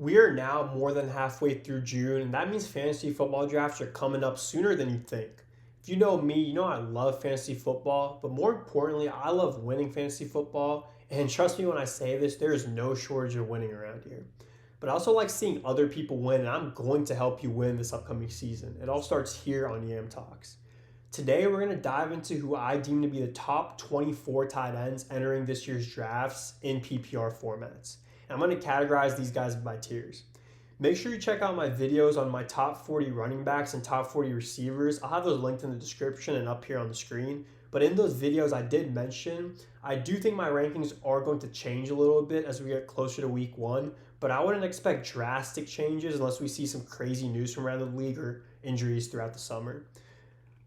We are now more than halfway through June, and that means fantasy football drafts are coming up sooner than you think. If you know me, you know I love fantasy football, but more importantly, I love winning fantasy football. And trust me when I say this, there is no shortage of winning around here. But I also like seeing other people win, and I'm going to help you win this upcoming season. It all starts here on Yam Talks. Today, we're going to dive into who I deem to be the top 24 tight ends entering this year's drafts in PPR formats. And I'm going to categorize these guys by tiers. Make sure you check out my videos on my top 40 running backs and top 40 receivers. I'll have those linked in the description and up here on the screen. But in those videos, I did mention I do think my rankings are going to change a little bit as we get closer to week one, but I wouldn't expect drastic changes unless we see some crazy news from around the league or injuries throughout the summer.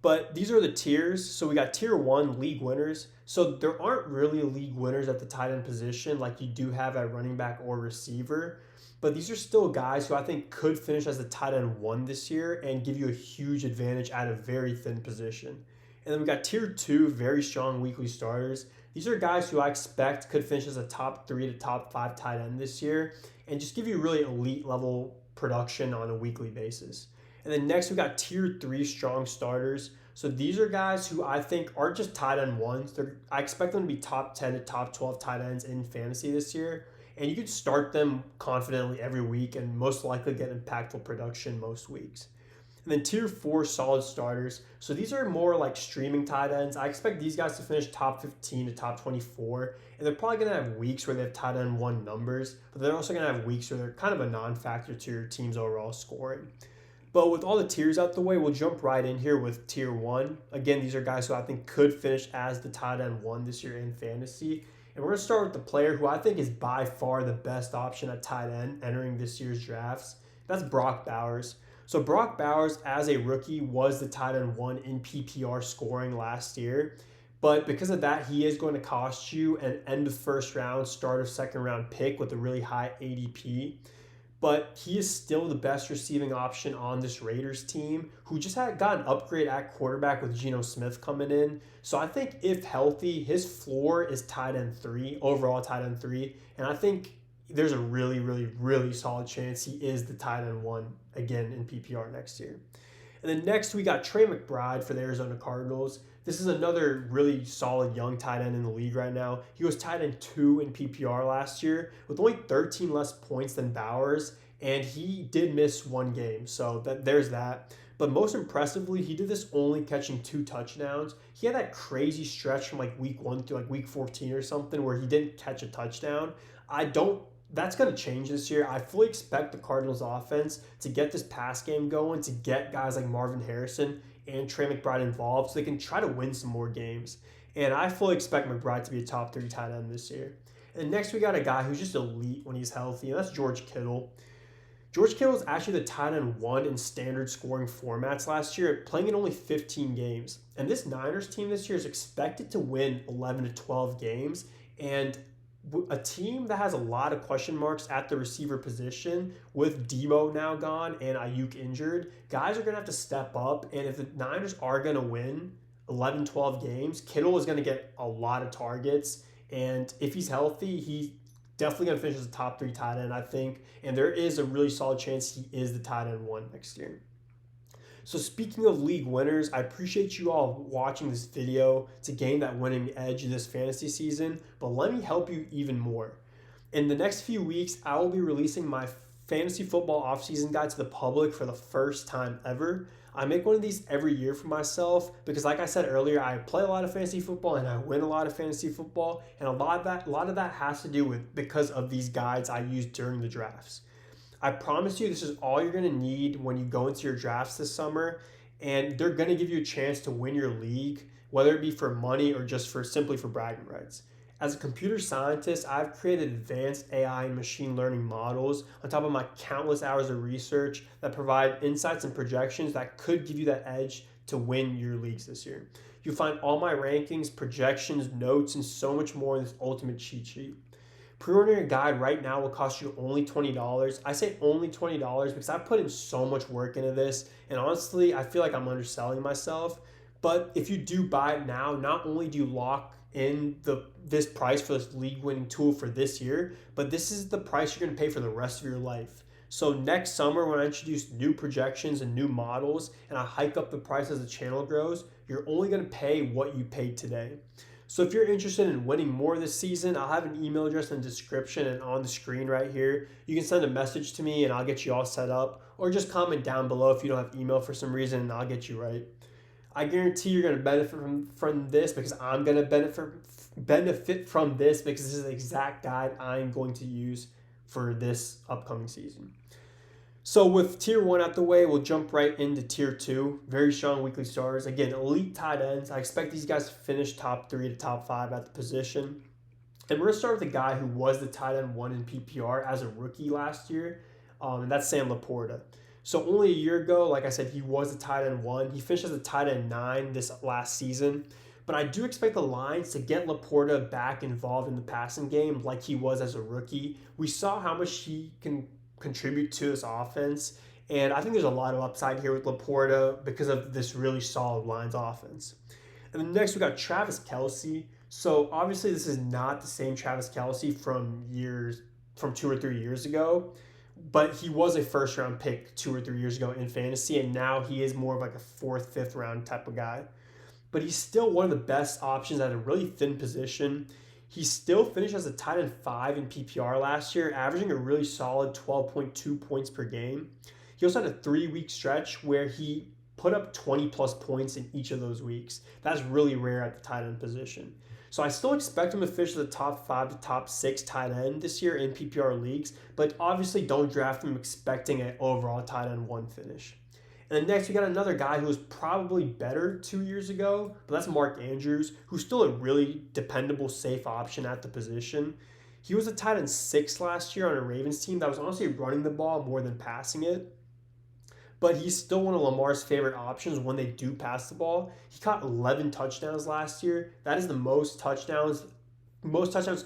But these are the tiers. So we got tier one, league winners. So there aren't really league winners at the tight end position like you do have at running back or receiver. But these are still guys who I think could finish as the tight end one this year and give you a huge advantage at a very thin position. And then we got tier two, very strong weekly starters. These are guys who I expect could finish as a top 3 to top 5 tight end this year and just give you really elite level production on a weekly basis. And then next we got tier 3 strong starters. So these are guys who I think aren't just tight end ones. I expect them to be top 10 to top 12 tight ends in fantasy this year. And you could start them confidently every week and most likely get impactful production most weeks. And then tier 4 solid starters. So these are more like streaming tight ends. I expect these guys to finish top 15 to top 24. And they're probably going to have weeks where they have tight end one numbers, but they're also going to have weeks where they're kind of a non-factor to your team's overall scoring. But with all the tiers out the way, we'll jump right in here with tier 1. Again, these are guys who I think could finish as the tight end 1 this year in fantasy. And we're going to start with the player who I think is by far the best option at tight end entering this year's drafts. That's Brock Bowers. So Brock Bowers, as a rookie, was the tight end 1 in PPR scoring last year. But because of that, he is going to cost you an end of first round, start of second round pick with a really high ADP. But he is still the best receiving option on this Raiders team, who just got an upgrade at quarterback with Geno Smith coming in. So I think if healthy, his floor is tight end 3, overall tight end 3. And I think there's a really, really, really solid chance he is the tight end 1 again in PPR next year. And then next we got Trey McBride for the Arizona Cardinals. This is another really solid young tight end in the league right now. He was tight end 2 in PPR last year with only 13 less points than Bowers, and he did miss one game, so there's that. But most impressively, he did this only catching 2 touchdowns. He had that crazy stretch from like week 1 to like week 14 or something where he didn't catch a touchdown. That's going to change this year. I fully expect the Cardinals offense to get this pass game going, to get guys like Marvin Harrison and Trey McBride involved so they can try to win some more games. And I fully expect McBride to be a top 3 tight end this year. And next we got a guy who's just elite when he's healthy, and that's George Kittle. George Kittle is actually the tight end 1 in standard scoring formats last year, playing in only 15 games. And this Niners team this year is expected to win 11 to 12 games. And a team that has a lot of question marks at the receiver position with Debo now gone and Ayuk injured, guys are going to have to step up. And if the Niners are going to win 11, 12 games, Kittle is going to get a lot of targets. And if he's healthy, he's definitely going to finish as a top 3 tight end, I think. And there is a really solid chance he is the tight end 1 next year. So speaking of league winners, I appreciate you all watching this video to gain that winning edge this fantasy season, but let me help you even more. In the next few weeks, I will be releasing my fantasy football offseason guide to the public for the first time ever. I make one of these every year for myself because like I said earlier, I play a lot of fantasy football and I win a lot of fantasy football, and a lot of that has to do with because of these guides I use during the drafts. I promise you this is all you're going to need when you go into your drafts this summer, and they're going to give you a chance to win your league, whether it be for money or just simply for bragging rights. As a computer scientist, I've created advanced AI and machine learning models on top of my countless hours of research that provide insights and projections that could give you that edge to win your leagues this year. You'll find all my rankings, projections, notes, and so much more in this ultimate cheat sheet. Pre-ordering a guide right now will cost you only $20. I say only $20 because I put in so much work into this, and honestly, I feel like I'm underselling myself. But if you do buy it now, not only do you lock in this price for this league winning tool for this year, but this is the price you're going to pay for the rest of your life. So next summer, when I introduce new projections and new models and I hike up the price as the channel grows, you're only going to pay what you paid today. So if you're interested in winning more this season, I'll have an email address in the description and on the screen right here. You can send a message to me and I'll get you all set up, or just comment down below if you don't have email for some reason and I'll get you right. I guarantee you're going to benefit from this, because I'm going to benefit from this, because this is the exact guide I'm going to use for this upcoming season. So with tier 1 out the way, we'll jump right into tier 2. Very strong weekly starters. Again, elite tight ends. I expect these guys to finish top 3 to top 5 at the position. And we're going to start with a guy who was the tight end 1 in PPR as a rookie last year, and that's Sam Laporta. So only a year ago, like I said, he was a tight end 1. He finished as a tight end 9 this last season. But I do expect the Lions to get Laporta back involved in the passing game like he was as a rookie. We saw how much he can contribute to this offense, and I think there's a lot of upside here with Laporta because of this really solid Lions offense. And then next we got Travis Kelce. So obviously this is not the same Travis Kelce from 2 or 3 years ago, but he was a first round pick 2 or 3 years ago in fantasy, and now he is more of like a 4th, 5th round type of guy. But he's still one of the best options at a really thin position. He still finished as a tight end 5 in PPR last year, averaging a really solid 12.2 points per game. He also had a 3-week stretch where he put up 20 plus points in each of those weeks. That's really rare at the tight end position. So I still expect him to finish the top 5 to top 6 tight end this year in PPR leagues, but obviously don't draft him expecting an overall tight end 1 finish. And then next, we got another guy who was probably better 2 years ago, but that's Mark Andrews, who's still a really dependable, safe option at the position. He was a tight end 6 last year on a Ravens team that was honestly running the ball more than passing it. But he's still one of Lamar's favorite options when they do pass the ball. He caught 11 touchdowns last year. That is the most touchdowns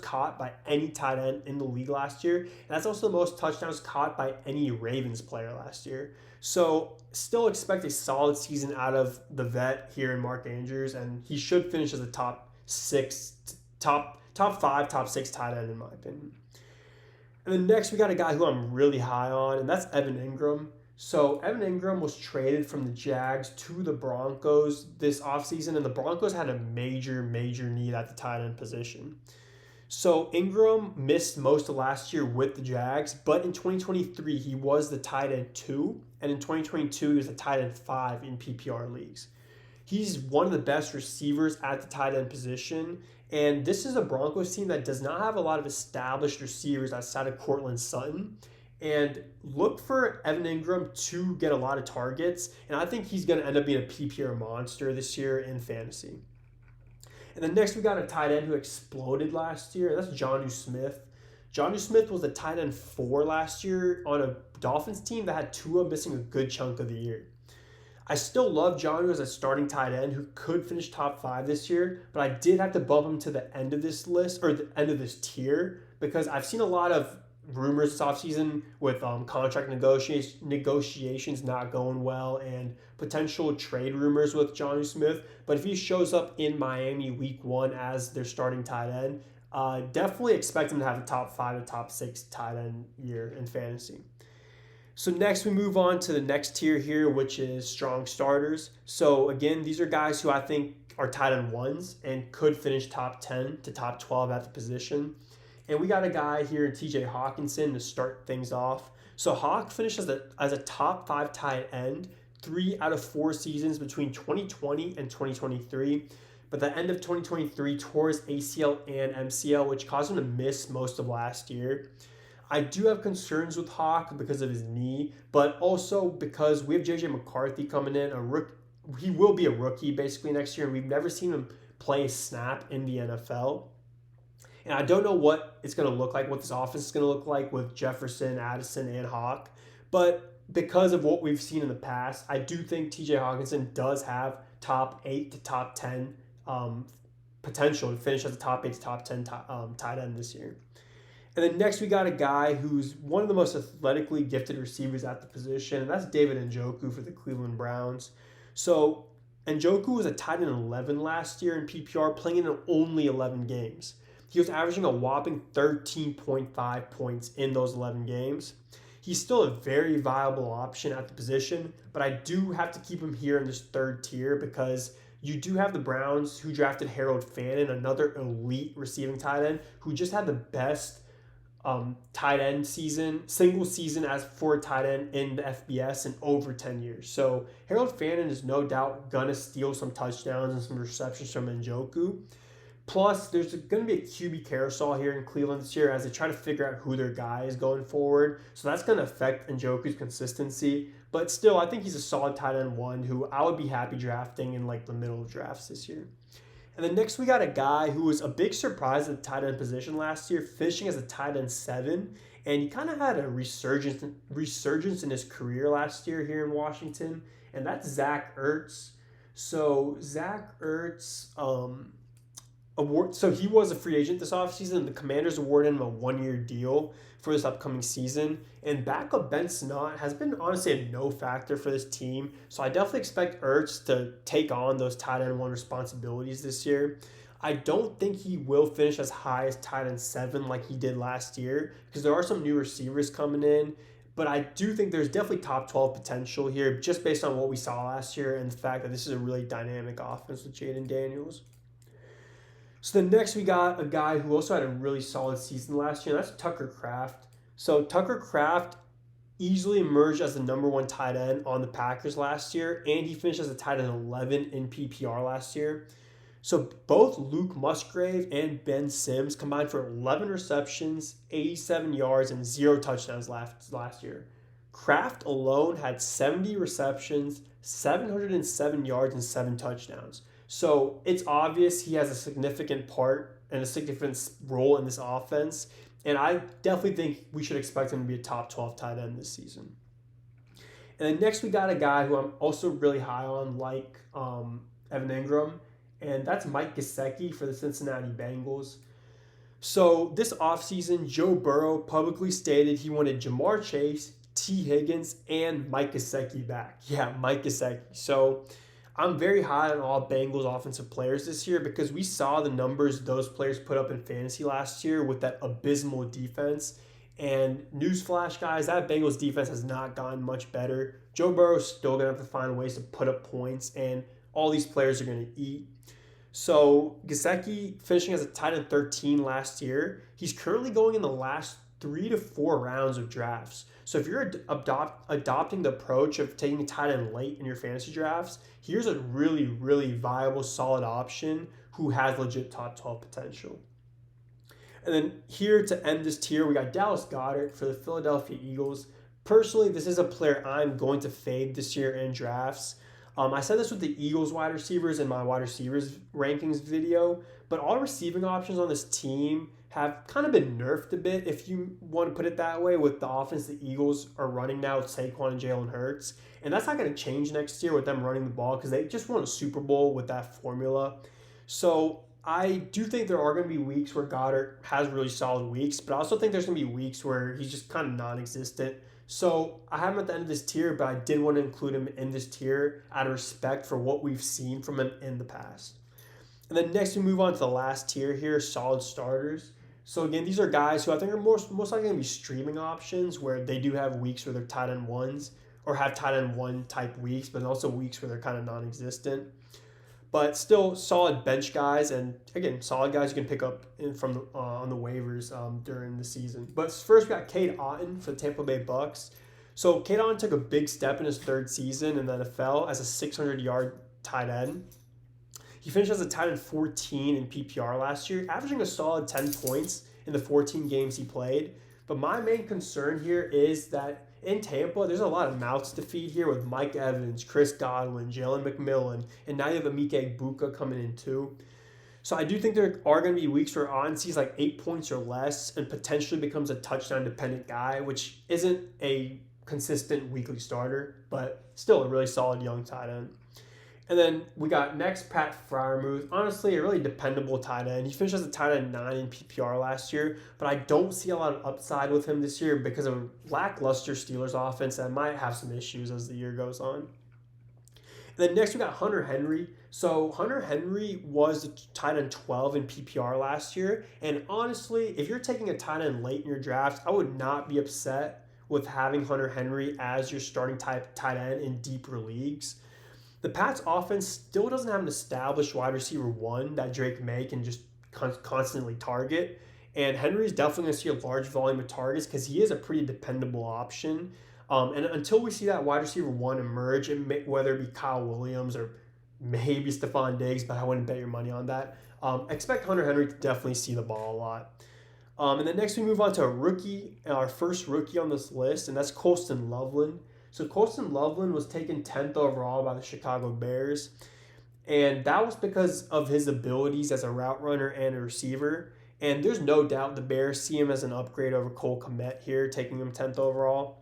caught by any tight end in the league last year. And that's also the most touchdowns caught by any Ravens player last year. So still expect a solid season out of the vet here in Mark Andrews, and he should finish as a top 5, top 6 tight end in my opinion. And then next we got a guy who I'm really high on, and that's Evan Engram. So Evan Engram was traded from the Jags to the Broncos this offseason, and the Broncos had a major need at the tight end position. So Engram missed most of last year with the Jags, but in 2023, he was the tight end 2, and in 2022, he was the tight end 5 in PPR leagues. He's one of the best receivers at the tight end position, and this is a Broncos team that does not have a lot of established receivers outside of Courtland Sutton. And look for Evan Engram to get a lot of targets, and I think he's going to end up being a PPR monster this year in fantasy. And then next we got a tight end who exploded last year, and that's Jonnu Smith. Jonnu Smith was a tight end 4 last year on a Dolphins team that had Tua missing a good chunk of the year. I still love Jonnu as a starting tight end who could finish top 5 this year, but I did have to bump him to the end of this list, or the end of this tier, because I've seen a lot of rumors this offseason with contract negotiations not going well and potential trade rumors with Jonnu Smith. But if he shows up in Miami week 1 as their starting tight end, definitely expect him to have a top 5 to top 6 tight end year in fantasy. So next we move on to the next tier here, which is strong starters. So again, these are guys who I think are tight end 1s and could finish top 10 to top 12 at the position. And we got a guy here in TJ Hawkinson to start things off. So Hawk finished as a top 5 tight end 3 out of 4 seasons between 2020 and 2023. But the end of 2023 tore his ACL and MCL, which caused him to miss most of last year. I do have concerns with Hawk because of his knee, but also because we have JJ McCarthy coming in. He will be a rookie basically next year, and we've never seen him play a snap in the NFL. And I don't know what it's going to look like, what this offense is going to look like with Jefferson, Addison, and Hawk. But because of what we've seen in the past, I do think TJ Hawkinson does have top 8 to top 10 potential to finish as a top 8 to top 10 tight end this year. And then next we got a guy who's one of the most athletically gifted receivers at the position, and that's David Njoku for the Cleveland Browns. So Njoku was a tight end 11 last year in PPR, playing in only 11 games. He was averaging a whopping 13.5 points in those 11 games. He's still a very viable option at the position, but I do have to keep him here in this third tier because you do have the Browns who drafted Harold Fannin, another elite receiving tight end who just had the best tight end season, single season as for a tight end in the FBS in over 10 years. So Harold Fannin is no doubt going to steal some touchdowns and some receptions from Njoku. Plus, there's going to be a QB carousel here in Cleveland this year as they try to figure out who their guy is going forward. So that's going to affect Njoku's consistency. But still, I think he's a solid tight end one who I would be happy drafting in like the middle of drafts this year. And then next we got a guy who was a big surprise at the tight end position last year, finishing as a tight end 7. And he kind of had a resurgence in his career last year here in Washington. And that's Zach Ertz. So Zach Ertz, so he was a free agent this offseason. The Commanders awarded him a 1-year deal for this upcoming season. And backup Ben Snott has been honestly a no factor for this team. So I definitely expect Ertz to take on those tight end 1 responsibilities this year. I don't think he will finish as high as tight end 7 like he did last year because there are some new receivers coming in. But I do think there's definitely top 12 potential here just based on what we saw last year and the fact that this is a really dynamic offense with Jaden Daniels. So then next we got a guy who also had a really solid season last year, and that's Tucker Kraft. So Tucker Kraft easily emerged as the number 1 tight end on the Packers last year, and he finished as a tight end 11 in PPR last year. So both Luke Musgrave and Ben Sims combined for 11 receptions, 87 yards, and 0 touchdowns last year. Kraft alone had 70 receptions, 707 yards, and 7 touchdowns. So it's obvious he has a significant part and a significant role in this offense. And I definitely think we should expect him to be a top 12 tight end this season. And then next we got a guy who I'm also really high on, like Evan Ingram. And that's Mike Gesicki for the Cincinnati Bengals. So this offseason, Joe Burrow publicly stated he wanted Jamar Chase, T. Higgins, and Mike Gesicki back. Yeah, Mike Gesicki. So I'm very high on all Bengals offensive players this year because we saw the numbers those players put up in fantasy last year with that abysmal defense. And newsflash, guys, that Bengals defense has not gotten much better. Joe Burrow's still going to have to find ways to put up points, and all these players are going to eat. So Gesicki finishing as a tight end 13 last year. He's currently going in the last 3 to 4 rounds of drafts. So if you're adopting the approach of taking a tight end late in your fantasy drafts, here's a really, really viable, solid option who has legit top 12 potential. And then here to end this tier, we got Dallas Goedert for the Philadelphia Eagles. Personally, this is a player I'm going to fade this year in drafts. I said this with the Eagles wide receivers in my wide receivers rankings video, but all receiving options on this team have kind of been nerfed a bit, if you want to put it that way, with the offense the Eagles are running now with Saquon and Jalen Hurts. And that's not going to change next year with them running the ball because they just won a Super Bowl with that formula. So I do think there are going to be weeks where Goddard has really solid weeks, but I also think there's going to be weeks where he's just kind of non-existent. So I have him at the end of this tier, but I did want to include him in this tier out of respect for what we've seen from him in the past. And then next we move on to the last tier here, solid starters. So again, these are guys who I think are most likely going to be streaming options where they do have weeks where they're tight end 1s or have tight end 1 type weeks, but also weeks where they're kind of non-existent. But still solid bench guys, and again, solid guys you can pick up from on the waivers during the season. But first, we got Cade Otton for the Tampa Bay Bucks. So Cade Otton took a big step in his 3rd season in the NFL as a 600-yard tight end. He finished as a tight end 14 in PPR last year, averaging a solid 10 points in the 14 games he played. But my main concern here is that in Tampa, there's a lot of mouths to feed here with Mike Evans, Chris Godwin, Jalen McMillan, and now you have Emeka Egbuka coming in too. So I do think there are going to be weeks where Otton sees like 8 points or less and potentially becomes a touchdown-dependent guy, which isn't a consistent weekly starter, but still a really solid young tight end. And then we got next Pat Freiermuth. Honestly, a really dependable tight end. He finished as a tight end 9 in PPR last year, but I don't see a lot of upside with him this year because of a lackluster Steelers offense that might have some issues as the year goes on. And Then next we got Hunter Henry. So Hunter Henry was the tight end 12 in PPR last year. And honestly, if you're taking a tight end late in your draft, I would not be upset with having Hunter Henry as your starting tight end in deeper leagues. The Pats offense still doesn't have an established wide receiver one that Drake May can just constantly target. And Henry's definitely going to see a large volume of targets because he is a pretty dependable option. And until we see that wide receiver one emerge, whether it be Kyle Williams or maybe Stephon Diggs, but I wouldn't bet your money on that. Expect Hunter Henry to definitely see the ball a lot. And then next we move on to a rookie, our first rookie on this list, and that's Colston Loveland. So Colston Loveland was taken 10th overall by the Chicago Bears, and that was because of his abilities as a route runner and a receiver. And there's no doubt the Bears see him as an upgrade over Cole Kmet here, taking him 10th overall.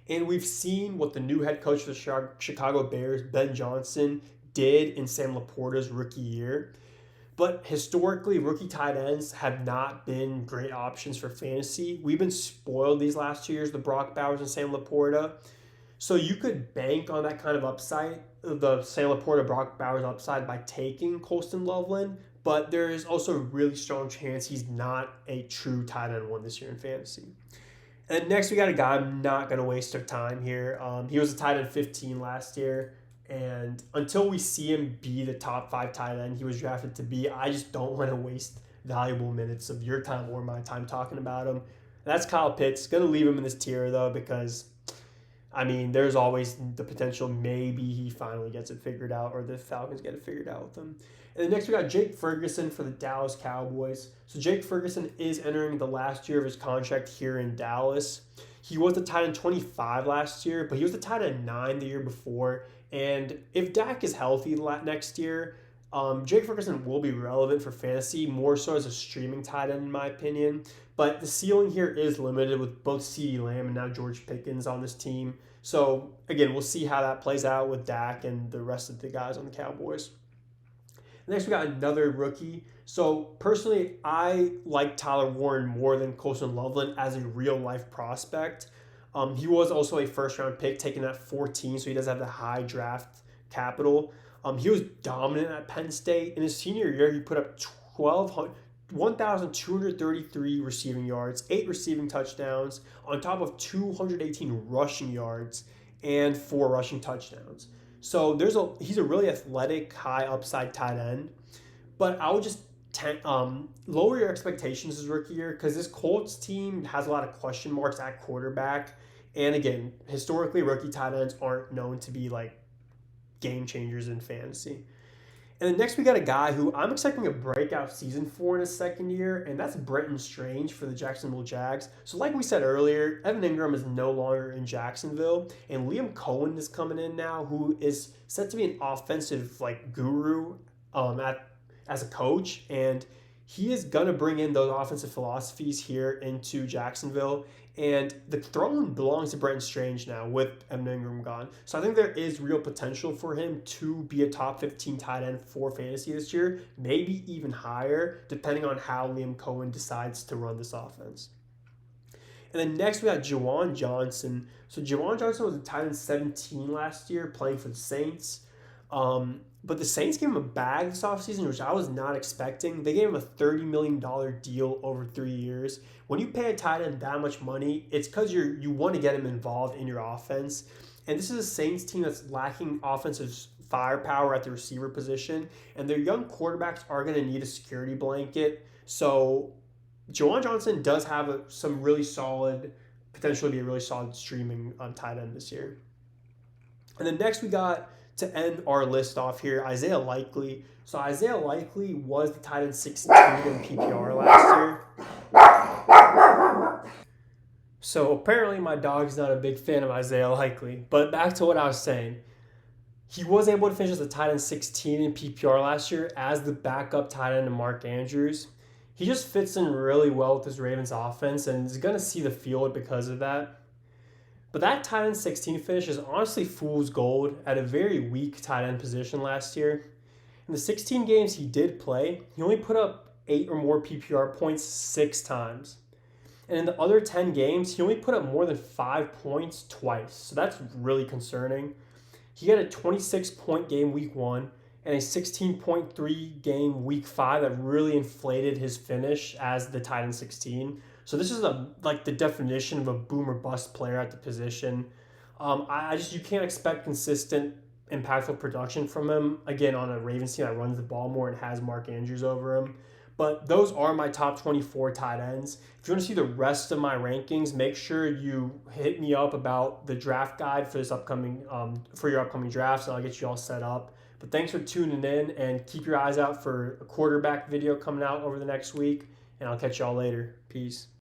And we've seen what the new head coach of the Chicago Bears, Ben Johnson, did in Sam Laporta's rookie year. But historically, rookie tight ends have not been great options for fantasy. We've been spoiled these last 2 years, the Brock Bowers and Sam Laporta. So you could bank on that kind of upside, the Sam Laporta, Brock Bowers upside, by taking Colston Loveland. But there is also a really strong chance he's not a true tight end one this year in fantasy. And next we got a guy I'm not going to waste our time here. He was a tight end 15 last year. And until we see him be the top 5 tight end he was drafted to be, I just don't want to waste valuable minutes of your time or my time talking about him. And that's Kyle Pitts. Going to leave him in this tier, though, because, I mean, there's always the potential maybe he finally gets it figured out or the Falcons get it figured out with him. And then next we got Jake Ferguson for the Dallas Cowboys. So Jake Ferguson is entering the last year of his contract here in Dallas. He was the tight end 25 last year, but he was the tight end 9 the year before. And if Dak is healthy next year, Jake Ferguson will be relevant for fantasy, more so as a streaming tight end in my opinion. But the ceiling here is limited with both CeeDee Lamb and now George Pickens on this team. So again, we'll see how that plays out with Dak and the rest of the guys on the Cowboys. Next, we got another rookie. So personally, I like Tyler Warren more than Colston Loveland as a real-life prospect. He was also a first-round pick, taken at 14, so he does have the high draft capital. He was dominant at Penn State. In his senior year, he put up 1,233 receiving yards, 8 receiving touchdowns, on top of 218 rushing yards and 4 rushing touchdowns. So he's a really athletic, high upside tight end. But I would just lower your expectations his rookie year because this Colts team has a lot of question marks at quarterback. And again, historically, rookie tight ends aren't known to be like game changers in fantasy. And then next we got a guy who I'm expecting a breakout season for in his second year, and that's Brenton Strange for the Jacksonville Jags. So like we said earlier, Evan Ingram is no longer in Jacksonville, and Liam Cohen is coming in now, who is set to be an offensive guru as a coach, and he is going to bring in those offensive philosophies here into Jacksonville. And the throne belongs to Brenton Strange now with Evan Ingram gone. So I think there is real potential for him to be a top 15 tight end for fantasy this year, maybe even higher, depending on how Liam Cohen decides to run this offense. And then next we got Juwan Johnson. So Juwan Johnson was a tight end 17 last year, playing for the Saints. But the Saints gave him a bag this offseason, which I was not expecting. They gave him a $30 million deal over 3 years. When you pay a tight end that much money, it's because you want to get him involved in your offense. And this is a Saints team that's lacking offensive firepower at the receiver position. And their young quarterbacks are going to need a security blanket. So Juwan Johnson does have some really solid, potentially be a really solid streaming tight end this year. And then next we got, to end our list off here, Isaiah Likely. So Isaiah Likely was the tight end 16 in PPR last year. So apparently my dog's not a big fan of Isaiah Likely. But back to what I was saying. He was able to finish as the tight end 16 in PPR last year as the backup tight end to Mark Andrews. He just fits in really well with this Ravens offense and is going to see the field because of that. But that tight end 16 finish is honestly fool's gold at a very weak tight end position last year. In the 16 games he did play, he only put up 8 or more PPR points 6 times. And in the other 10 games, he only put up more than 5 points twice. So that's really concerning. He had a 26-point game week 1 and a 16.3 game week 5 that really inflated his finish as the tight end 16. So this is like the definition of a boom or bust player at the position. I just, you can't expect consistent, impactful production from him again on a Ravens team that runs the ball more and has Mark Andrews over him. But those are my top 24 tight ends. If you want to see the rest of my rankings, make sure you hit me up about the draft guide for this upcoming for your upcoming drafts, and I'll get you all set up. But thanks for tuning in, and keep your eyes out for a quarterback video coming out over the next week. And I'll catch y'all later. Peace.